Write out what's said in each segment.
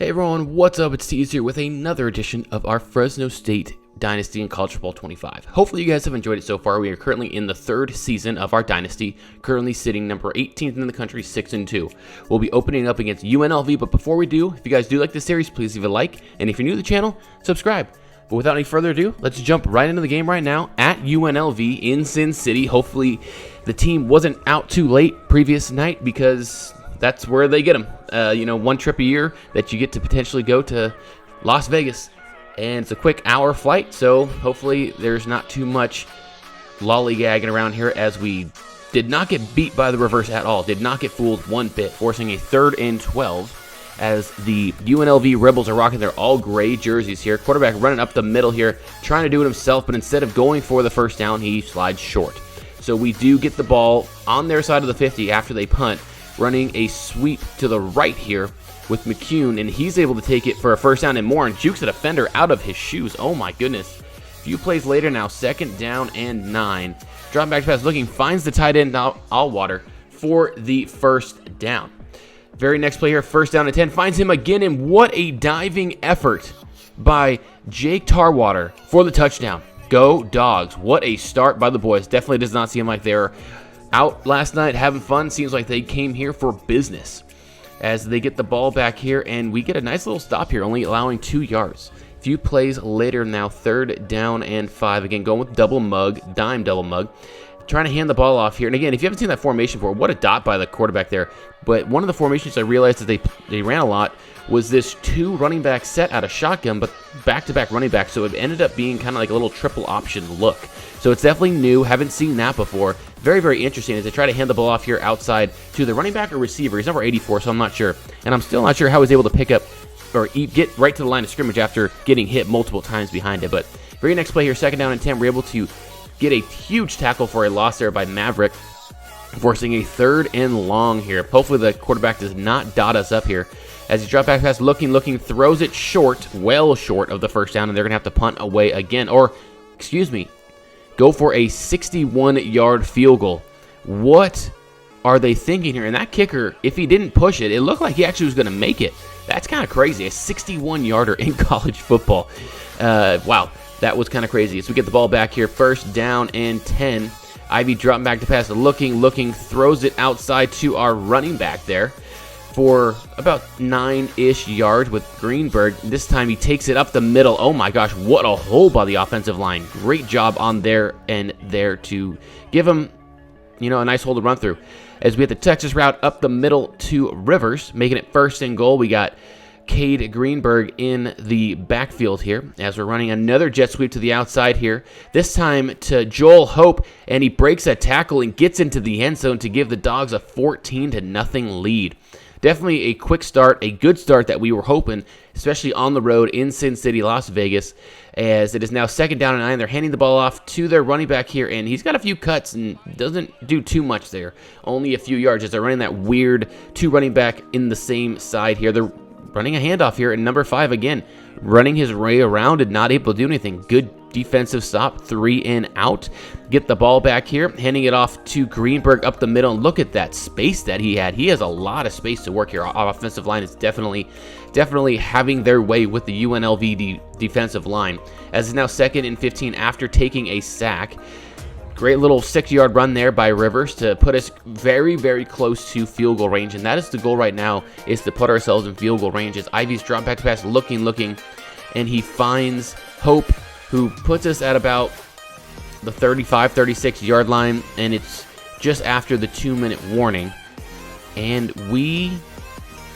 Hey everyone, what's up? It's Tease here with another edition of our Fresno State Dynasty in College Football 25. Hopefully you guys have enjoyed it so far. We are currently in the third season of our Dynasty, currently sitting number 18th in the country, 6-2. We'll be opening up against UNLV, but before we do, if you guys do like this series, please leave a like, and if you're new to the channel, subscribe. But without any further ado, let's jump right into the game right now at UNLV in Sin City. Hopefully the team wasn't out too late previous night because that's where they get them. One trip a year that you get to potentially go to Las Vegas. And it's a quick hour flight, so hopefully there's not too much lollygagging around here, as we did not get beat by the reverse at all. Did not get fooled one bit, forcing a 3rd and 12 as the UNLV Rebels are rocking their all gray jerseys here. Quarterback running up the middle here, trying to do it himself, but instead of going for the first down, he slides short. So we do get the ball on their side of the 50 after they punt, running a sweep to the right here with McCune, and he's able to take it for a first down and more, and jukes a defender out of his shoes. Oh my goodness. A few plays later now, 2nd down and 9. Drop back pass looking, finds the tight end Allwater for the first down. Very next play here, 1st down and 10, finds him again, and what a diving effort by Jake Tarwater for the touchdown. Go Dogs. What a start by the boys. Definitely does not seem like they're out last night having fun. Seems like they came here for business, as they get the ball back here, and we get a nice little stop here, only allowing 2 yards. A few plays later now, 3rd down and 5. Again, going with dime double mug. Trying to hand the ball off here. And again, if you haven't seen that formation before, what a dot by the quarterback there. But one of the formations I realized that they ran a lot was this 2 running back set out of shotgun, but back-to-back running back. So it ended up being kind of like a little triple option look. So it's definitely new. Haven't seen that before. Very, very interesting as they try to hand the ball off here outside to the running back or receiver. He's number 84, so I'm not sure. And I'm still not sure how he's able to pick up or get right to the line of scrimmage after getting hit multiple times behind it. But very next play here, 2nd down and 10. We're able to get a huge tackle for a loss there by Maverick, forcing a 3rd and long here. Hopefully the quarterback does not dot us up here. As he drop back pass, looking, throws it short, well short of the first down, and they're going to have to punt away again. Or, excuse me, go for a 61-yard field goal. What are they thinking here? And that kicker, if he didn't push it, it looked like he actually was going to make it. That's kind of crazy, a 61-yarder in college football. Wow, that was kind of crazy. So we get the ball back here, 1st down and 10. Ivy dropping back to pass, looking, throws it outside to our running back there for about 9-ish yards with Greenberg. This time he takes it up the middle. Oh my gosh, what a hole by the offensive line. Great job on their end there to give him, a nice hole to run through. As we hit the Texas route up the middle to Rivers, making it 1st and goal. We got Cade Greenberg in the backfield here as we're running another jet sweep to the outside here. This time to Joel Hope, and he breaks a tackle and gets into the end zone to give the Dogs a 14-0 lead. Definitely a quick start, a good start that we were hoping, especially on the road in Sin City, Las Vegas, as it is now 2nd down and 9. They're handing the ball off to their running back here, and he's got a few cuts and doesn't do too much there. Only a few yards as they're running that weird 2 running back in the same side here. They're running a handoff here, and number 5 again, running his way around and not able to do anything. Good defensive stop, 3 and out. Get the ball back here, handing it off to Greenberg up the middle, and look at that space that he had. He has a lot of space to work here. Our offensive line is definitely having their way with the UNLV defensive line, as it's now 2nd and 15 after taking a sack. Great little 6-yard run there by Rivers to put us very, very close to field goal range, and that is the goal right now, is to put ourselves in field goal range. As Ivy's drop back pass, looking, and he finds Hope, who puts us at about the 35, 36-yard line, and it's just after the 2-minute warning, and we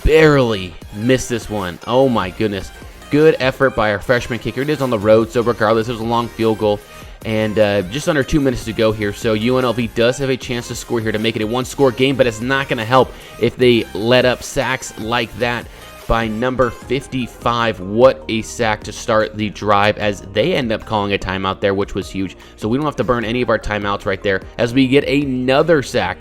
barely missed this one. Oh my goodness. Good effort by our freshman kicker. It is on the road, so regardless, it was a long field goal. And just under 2 minutes to go here, so UNLV does have a chance to score here to make it a 1-score game, but it's not going to help if they let up sacks like that by number 55. What a sack to start the drive, as they end up calling a timeout there, which was huge. So we don't have to burn any of our timeouts right there, as we get another sack.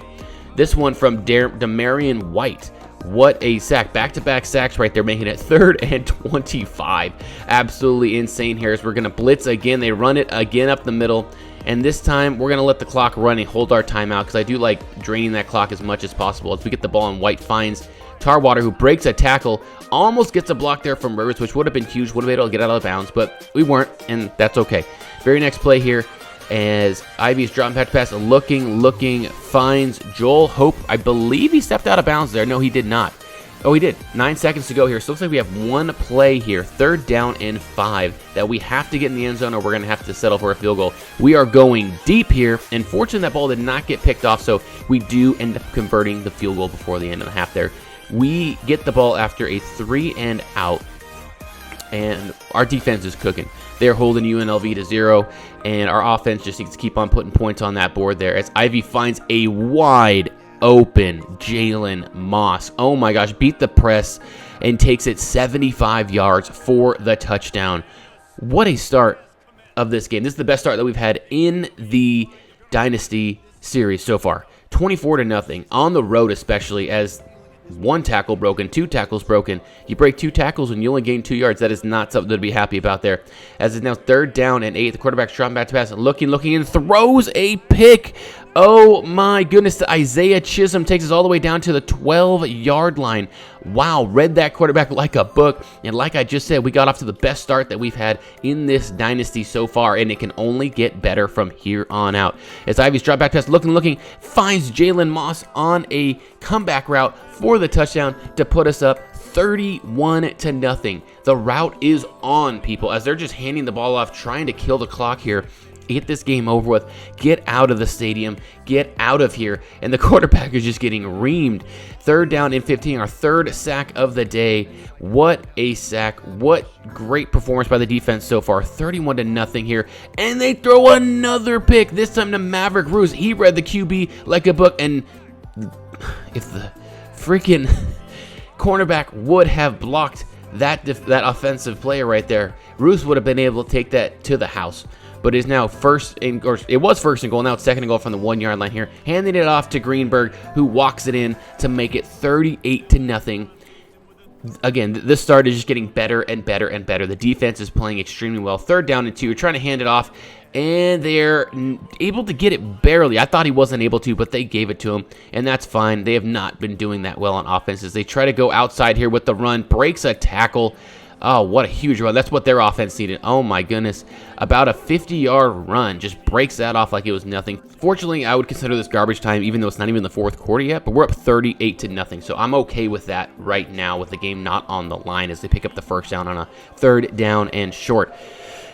This one from Demarion White. What a sack. Back-to-back sacks right there, making it 3rd and 25. Absolutely insane here as we're going to blitz again. They run it again up the middle, and this time we're going to let the clock run and hold our timeout, because I do like draining that clock as much as possible. As we get the ball, and White finds Tarwater, who breaks a tackle, almost gets a block there from Rivers, which would have been huge, would have been able to get out of bounds, but we weren't, and that's okay. Very next play here, as Ivy's drop patch pass, looking, finds Joel Hope. I believe he stepped out of bounds there. No, he did not. Oh, he did. 9 seconds to go here. So it looks like we have one play here, 3rd down and 5, that we have to get in the end zone or we're going to have to settle for a field goal. We are going deep here, and fortunately that ball did not get picked off, so we do end up converting the field goal before the end of the half there. We get the ball after a 3 and out, and our defense is cooking. They're holding UNLV to 0, and our offense just needs to keep on putting points on that board there as Ivy finds a wide open Jalen Moss. Oh my gosh, beat the press and takes it 75 yards for the touchdown. What a start of this game. This is the best start that we've had in the Dynasty series so far. 24-0 on the road, especially as 1 tackle broken, 2 tackles broken. You break 2 tackles and you only gain 2 yards. That is not something to be happy about there. As it's now 3rd down and 8. The quarterback's dropping back to pass, looking, and throws a pick. Oh my goodness, Isaiah Chisholm takes us all the way down to the 12-yard line. Wow, read that quarterback like a book. And like I just said, we got off to the best start that we've had in this dynasty so far, and it can only get better from here on out. As Ivy's drop back pass, looking, finds Jalen Moss on a comeback route for the touchdown to put us up 31-0. The route is on, people, as they're just handing the ball off, trying to kill the clock here. Get this game over with. Get out of the stadium. Get out of here. And the quarterback is just getting reamed. 3rd down and 15, our 3rd sack of the day. What a sack. What great performance by the defense so far. 31-0 here. And they throw another pick, this time to Maverick Ruse. He read the QB like a book. And if the freaking cornerback would have blocked that offensive player right there, Ruse would have been able to take that to the house. But it is now it was first and goal. Now it's 2nd and goal from the 1-yard line here. Handing it off to Greenberg, who walks it in to make it 38-0. Again, this start is just getting better and better and better. The defense is playing extremely well. 3rd down and 2. You're trying to hand it off, and they're able to get it barely. I thought he wasn't able to, but they gave it to him, and that's fine. They have not been doing that well on offenses. They try to go outside here with the run, breaks a tackle. Oh, what a huge run. That's what their offense needed. Oh, my goodness. About a 50-yard run. Just breaks that off like it was nothing. Fortunately, I would consider this garbage time, even though it's not even the 4th quarter yet. But we're up 38-0. So I'm okay with that right now with the game not on the line as they pick up the 1st down on a 3rd down and short.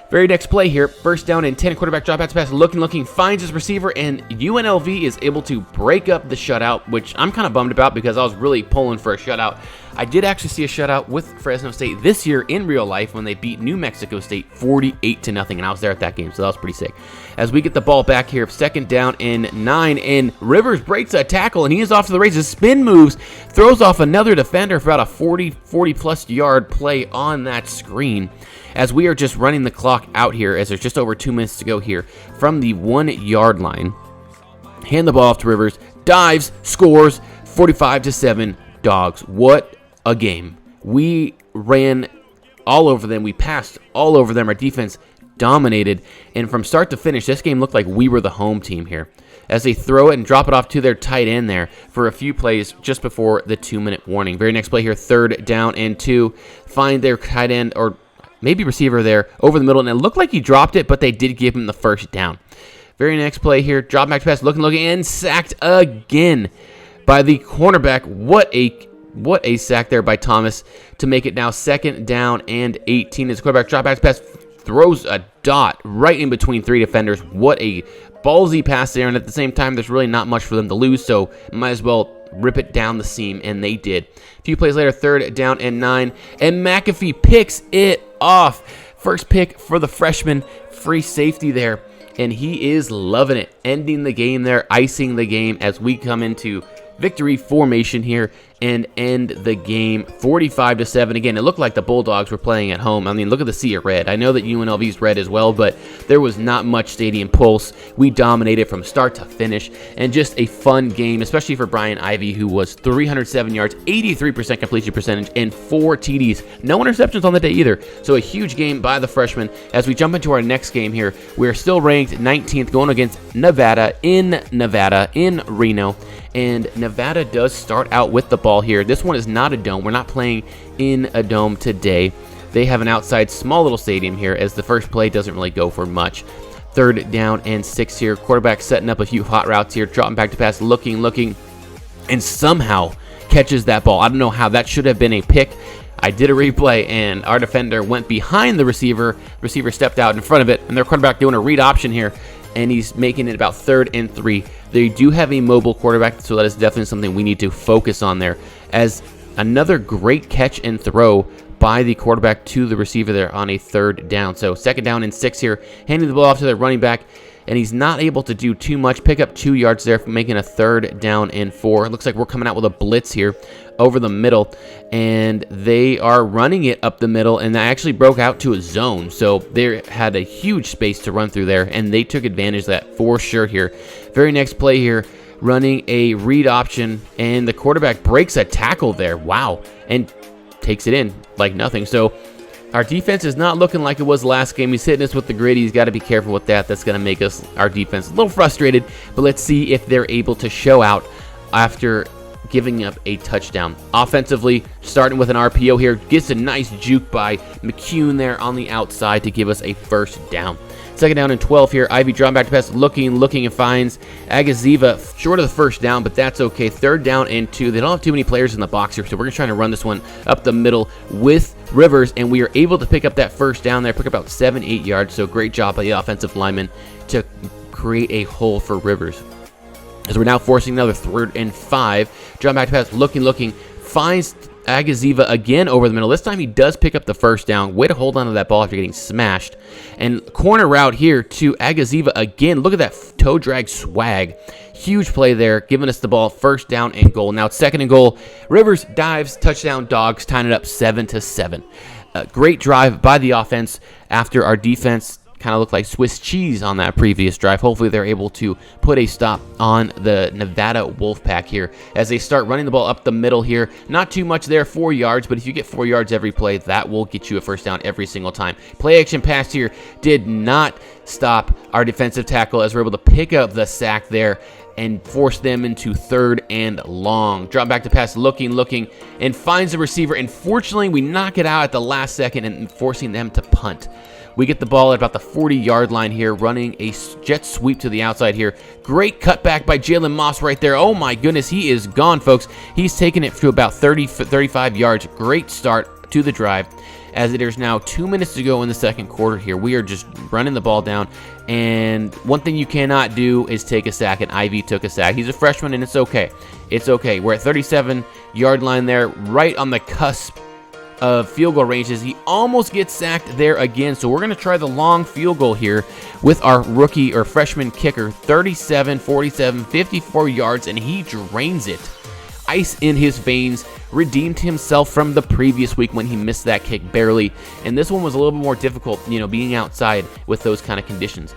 Very next play here, 1st down and 10, quarterback drop back to pass, looking, finds his receiver, and UNLV is able to break up the shutout, which I'm kind of bummed about because I was really pulling for a shutout. I did actually see a shutout with Fresno State this year in real life when they beat New Mexico State 48-0, and I was there at that game, so that was pretty sick. As we get the ball back here, 2nd down and 9, and Rivers breaks a tackle, and he is off to the races, spin moves, throws off another defender for about a 40-plus yard play on that screen. As we are just running the clock out here, as there's just over 2 minutes to go here, from the 1-yard line. Hand the ball off to Rivers, dives, scores, 45-7, Dogs. What a game. We ran all over them. We passed all over them. Our defense dominated. And from start to finish, this game looked like we were the home team here. As they throw it and drop it off to their tight end there for a few plays just before the 2-minute warning. Very next play here, 3rd down and 2. Find their tight end, or maybe receiver there, over the middle. And it looked like he dropped it, but they did give him the 1st down. Very next play here, drop back pass, looking, and sacked again by the cornerback. What a sack there by Thomas to make it now 2nd down and 18. As the quarterback drop back pass throws a dot right in between 3 defenders. What a ballsy pass there, and at the same time, there's really not much for them to lose, so might as well rip it down the seam, and they did. A few plays later, 3rd down and 9, and McAfee picks it off. First pick for the freshman, free safety there, and he is loving it. Ending the game there, icing the game as we come into victory formation here and end the game 45-7. Again, it looked like the Bulldogs were playing at home. I mean, look at the sea of red. I know that UNLV's red as well, but there was not much stadium pulse. We dominated from start to finish, and just a fun game, especially for Brian Ivy, who was 307 yards, 83% completion percentage, and 4 TDs. No interceptions on the day either. So a huge game by the freshman. As we jump into our next game here, we're still ranked 19th, going against Nevada in Reno. and Nevada does start out with the ball here. This one is not a dome. We're not playing in a dome today. They have an outside small little stadium here, as the first play doesn't really go for much. 3rd down and 6 here. Quarterback setting up a few hot routes here, dropping back to pass, looking, and somehow catches that ball. I don't know how. That should have been a pick. I did a replay, and our defender went behind the receiver. Receiver stepped out in front of it, and their quarterback doing a read option here, and he's making it about 3rd and 3. They do have a mobile quarterback, so that is definitely something we need to focus on there. As another great catch and throw by the quarterback to the receiver there on a 3rd down. So 2nd down and 6 here, handing the ball off to their running back, and he's not able to do too much. Pick up 2 yards there, making a 3rd down and 4. It looks like we're coming out with a blitz here over the middle, and they are running it up the middle, and that actually broke out to a zone. So they had a huge space to run through there, and they took advantage of that for sure here. Very next play here, running a read option, and the quarterback breaks a tackle there. Wow. And takes it in like nothing. So our defense is not looking like it was last game. He's hitting us with the grid. He's got to be careful with that. That's going to make our defense a little frustrated. But let's see if they're able to show out after giving up a touchdown. Offensively, starting with an RPO here, gets a nice juke by McCune there on the outside to give us a 1st down. 2nd down and 12 here. Ivy drawing back to pass, looking, and finds Agaziva short of the 1st down, but that's okay. 3rd down and 2. They don't have too many players in the box here, so we're going to try to run this one up the middle with Rivers, and we are able to pick up that 1st down there, pick up about 7-8 yards, so great job by the offensive lineman to create a hole for Rivers. As we're now forcing another 3rd and 5. Drawing back to pass, looking, finds Agaziva again over the middle. This time he does pick up the 1st down. Way to hold on to that ball after getting smashed. And corner route here to Agaziva again. Look at that toe drag swag. Huge play there, giving us the ball. 1st down and goal. Now it's 2nd and goal. Rivers dives, touchdown Dogs, tying it up 7-7. Great drive by the offense after our defense kind of looked like Swiss cheese on that previous drive. Hopefully they're able to put a stop on the Nevada Wolfpack here as they start running the ball up the middle here. Not too much there, 4 yards, but if you get 4 yards every play, that will get you a 1st down every single time. Play action pass here did not stop our defensive tackle as we're able to pick up the sack there and force them into 3rd and long. Drop back to pass, looking, and finds the receiver. And fortunately, we knock it out at the last second and forcing them to punt. We get the ball at about the 40-yard line here, running a jet sweep to the outside here. Great cutback by Jalen Moss right there. Oh my goodness, he is gone, folks. He's taken it to about 35 yards. Great start to the drive. As it is now 2 minutes to go in the 2nd quarter here. We are just running the ball down. And one thing you cannot do is take a sack, and Ivy took a sack. He's a freshman, and it's okay. It's okay. We're at 37-yard line there, right on the cusp of field goal ranges. He almost gets sacked there again, so we're going to try the long field goal here with our rookie or freshman kicker. 37, 47, 54 yards, and he drains it. Ice in his veins, redeemed himself from the previous week when he missed that kick barely, and this one was a little bit more difficult, being outside with those kind of conditions.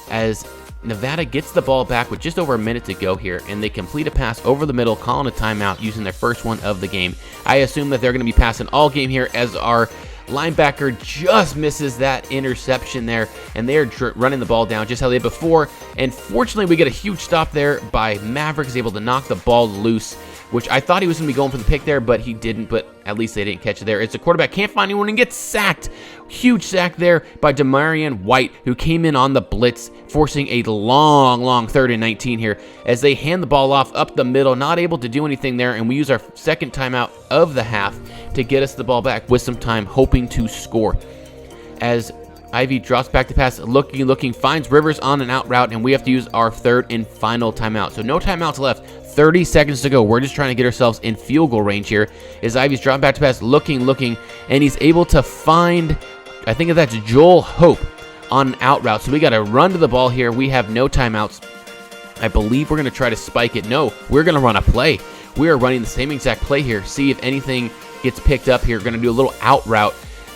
As Nevada gets the ball back with just over a minute to go here, and they complete a pass over the middle, calling a timeout, using their first one of the game. I assume that they're going to be passing all game here as our linebacker just misses that interception there, and they're running the ball down just how they did before. And fortunately, we get a huge stop there by Maverick, is able to knock the ball loose, which I thought he was going to be going for the pick there, but he didn't, but at least they didn't catch it there. It's a quarterback, can't find anyone, and gets sacked. Huge sack there by Demarion White, who came in on the blitz, forcing a long 3rd and 19 here as they hand the ball off up the middle, not able to do anything there, and we use our 2nd timeout of the half to get us the ball back with some time, hoping to score. As Ivy drops back to pass, looking, finds Rivers on an out route, and we have to use our 3rd and final timeout. So no timeouts left. 30 seconds to go. We're just trying to get ourselves in field goal range here. As Ivy's dropping back to pass, looking, and he's able to find, I think that's Joel Hope on an out route. So we got to run to the ball here. We have no timeouts. I believe we're going to try to spike it. No, we're going to run a play. We are running the same exact play here. See if anything gets picked up here. We're going to do a little out route,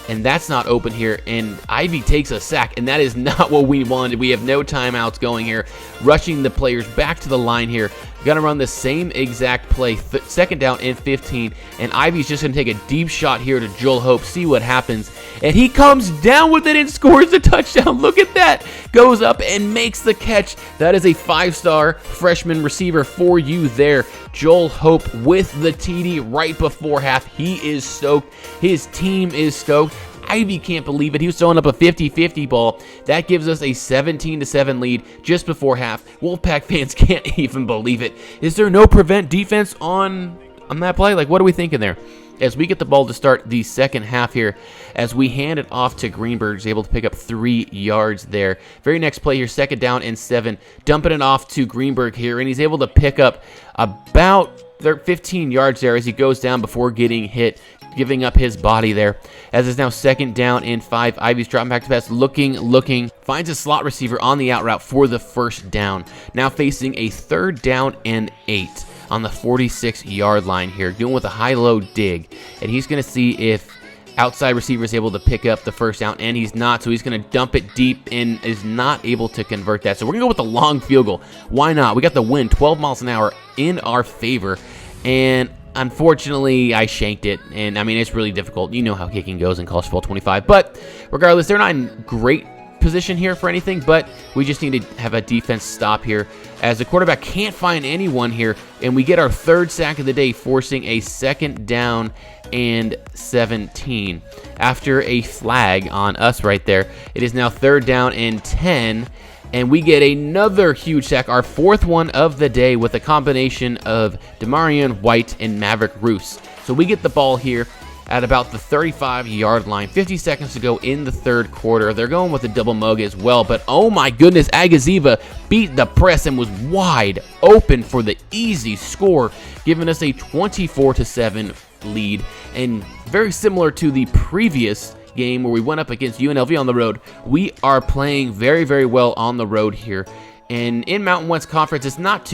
and that's not open here, and Ivy takes a sack, and that is not what we wanted. We have no timeouts going here. Rushing the players back to the line here. Gonna run the same exact play, second down and 15, and Ivy's just gonna take a deep shot here to Joel Hope, see what happens, and he comes down with it and scores the touchdown. Look at that. Goes up and makes the catch. That is a 5-star freshman receiver for you there. Joel Hope with the TD right before half. He is stoked. His team is stoked. Ivy can't believe it. He was throwing up a 50-50 ball. That gives us a 17-7 lead just before half. Wolfpack fans can't even believe it. Is there no prevent defense on that play? Like, what are we thinking there? As we get the ball to start the second half here, as we hand it off to Greenberg, is able to pick up 3 yards there. Very next play here, second down and 7, dumping it off to Greenberg here, and he's able to pick up about 15 yards there as he goes down before getting hit, giving up his body there. As it's now second down and 5, Ivy's dropping back to pass, looking, finds a slot receiver on the out route for the first down. Now facing a third down and 8 on the 46-yard line here, doing with a high-low dig, and he's going to see if outside receiver is able to pick up the first down, and he's not, so he's going to dump it deep and is not able to convert that. So we're going to go with the long field goal. Why not? We got the wind 12 miles an hour in our favor, and unfortunately, I shanked it, and I mean, it's really difficult. You know how kicking goes in college football 25, but regardless, they're not in great position here for anything, but we just need to have a defense stop here as the quarterback can't find anyone here, and we get our third sack of the day, forcing a second down and 17. After a flag on us right there, it is now third down and 10, and we get another huge sack, our 4th one of the day, with a combination of Demarion White and Maverick Roos. So we get the ball here at about the 35-yard line. 50 seconds to go in the third quarter. They're going with a double mug as well, but oh my goodness, Agaziva beat the press and was wide open for the easy score, giving us a 24-7 lead. And very similar to the previous game where we went up against UNLV on the road, we are playing very, very well on the road here. And in Mountain West Conference, it's not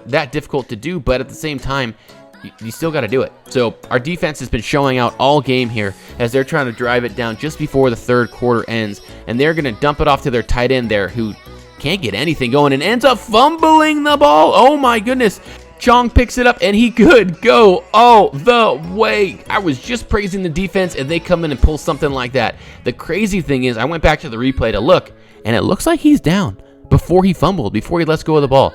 that difficult to do, but at the same time, you still got to do it. So our defense has been showing out all game here as they're trying to drive it down just before the third quarter ends, and they're going to dump it off to their tight end there, who can't get anything going and ends up fumbling the ball. Oh my goodness. Chong picks it up, and he could go all the way. I was just praising the defense, and they come in and pull something like that. The crazy thing is, I went back to the replay to look, and it looks like he's down before he fumbled, before he lets go of the ball.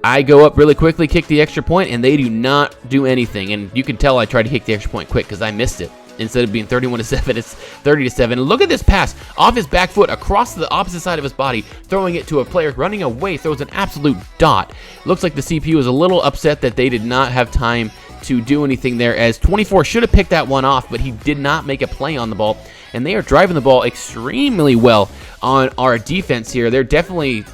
I go up really quickly, kick the extra point, and they do not do anything. And you can tell I tried to kick the extra point quick because I missed it. Instead of being 31-7, it's 30-7. And look at this pass off his back foot across the opposite side of his body, throwing it to a player running away, throws an absolute dot. Looks like the CPU is a little upset that they did not have time to do anything there, as 24 should have picked that one off, but he did not make a play on the ball. And they are driving the ball extremely well on our defense here. There definitely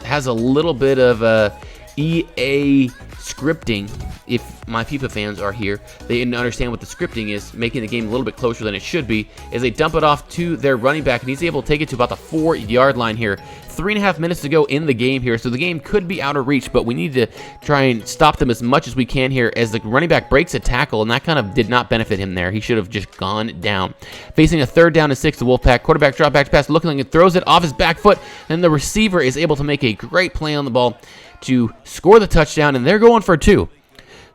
has a little bit of EA scripting. If my FIFA fans are here, they understand what the scripting is, making the game a little bit closer than it should be, as they dump it off to their running back, and he's able to take it to about the 4-yard line here. 3.5 minutes to go in the game here, so the game could be out of reach, but we need to try and stop them as much as we can here, as the running back breaks a tackle, and that kind of did not benefit him there. He should have just gone down. Facing a third down and 6, the Wolfpack quarterback drop back pass, looking like it throws it off his back foot, and the receiver is able to make a great play on the ball to score the touchdown, and they're going for 2.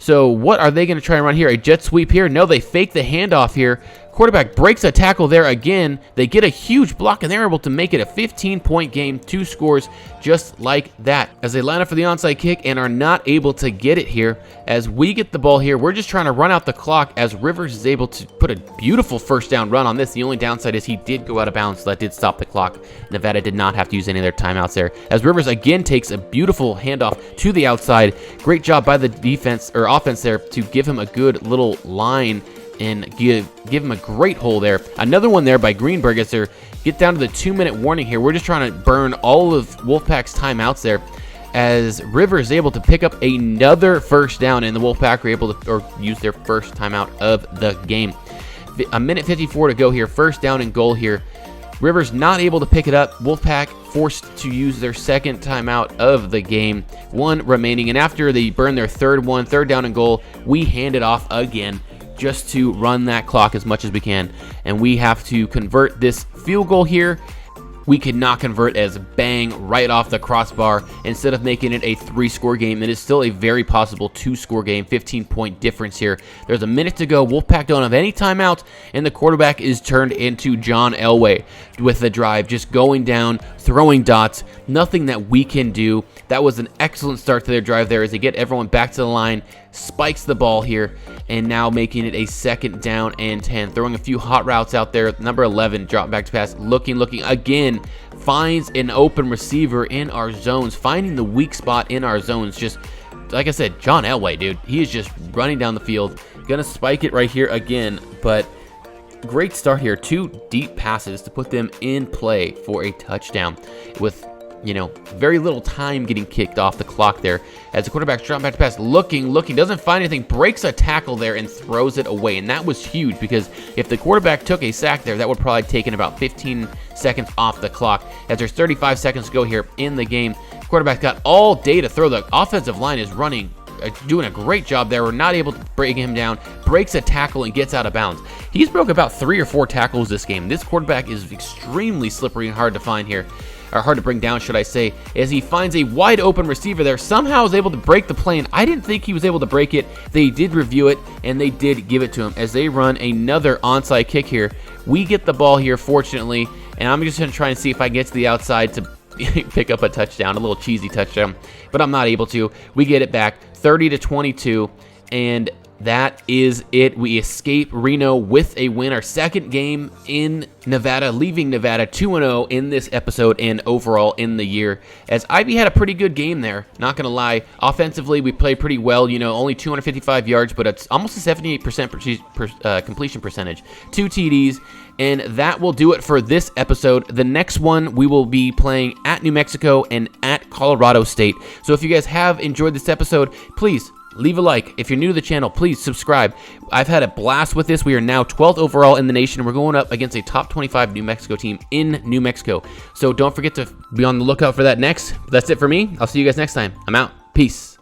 So what are they going to try and run here? A jet sweep here? No, they fake the handoff here. Quarterback breaks a tackle there again. They get a huge block, and they're able to make it a 15-point game, 2 scores just like that. As they line up for the onside kick and are not able to get it here. As we get the ball here, we're just trying to run out the clock, as Rivers is able to put a beautiful first down run on this. The only downside is he did go out of bounds, so that did stop the clock. Nevada did not have to use any of their timeouts there, as Rivers again takes a beautiful handoff to the outside. Great job by the defense or offense there to give him a good little line and give him a great hole there. Another one there by Greenberg as they get down to the 2-minute warning here. We're just trying to burn all of Wolfpack's timeouts there, as Rivers is able to pick up another first down, and the Wolfpack are able to use their first timeout of the game. A minute 54 to go here. First down and goal here. Rivers not able to pick it up. Wolfpack forced to use their second timeout of the game. 1 remaining, and after they burn their third down and goal, we hand it off again, just to run that clock as much as we can. And we have to convert this field goal here. we could not convert as bang right off the crossbar. Instead of making it a 3-score game, it is still a very possible 2-score game, 15-point difference here. There's a minute to go. Wolfpack don't have any timeouts, and the quarterback is turned into John Elway with the drive, just going down, throwing dots, nothing that we can do. That was an excellent start to their drive there as they get everyone back to the line, spikes the ball here, and now making it a 2nd down and 10. Throwing a few hot routes out there. Number 11, drop back to pass, looking again, finds an open receiver in our zones, finding the weak spot in our zones. Just like I said, John Elway, dude, he is just running down the field. Gonna spike it right here again, but great start here. 2 deep passes to put them in play for a touchdown with, you know, very little time getting kicked off the clock there as the quarterback's dropping back to pass, looking, doesn't find anything, breaks a tackle there and throws it away. And that was huge because if the quarterback took a sack there, that would probably have taken about 15 seconds off the clock as there's 35 seconds to go here in the game. Quarterback's got all day to throw. The offensive line is doing a great job there. We're not able to break him down, breaks a tackle and gets out of bounds. He's broke about 3 or 4 tackles this game. This quarterback is extremely slippery and hard to find here, or hard to bring down, should I say, as he finds a wide open receiver there, somehow is able to break the play, and I didn't think he was able to break it. They did review it, and they did give it to him as they run another onside kick here. We get the ball here, fortunately, and I'm just going to try and see if I get to the outside to pick up a touchdown, a little cheesy touchdown, but I'm not able to. We get it back 30-22, and that is it. We escape Reno with a win, our 2nd game in Nevada, leaving Nevada 2-0 in this episode and overall in the year, as Ivy had a pretty good game there, not going to lie. Offensively, we played pretty well, you know, only 255 yards, but it's almost a 78% completion percentage, 2 TDs, and that will do it for this episode. The next one, we will be playing at New Mexico and at Colorado State. So if you guys have enjoyed this episode, please leave a like. If you're new to the channel, please subscribe. I've had a blast with this. We are now 12th overall in the nation. We're going up against a top 25 New Mexico team in New Mexico. So don't forget to be on the lookout for that next. That's it for me. I'll see you guys next time. I'm out. Peace.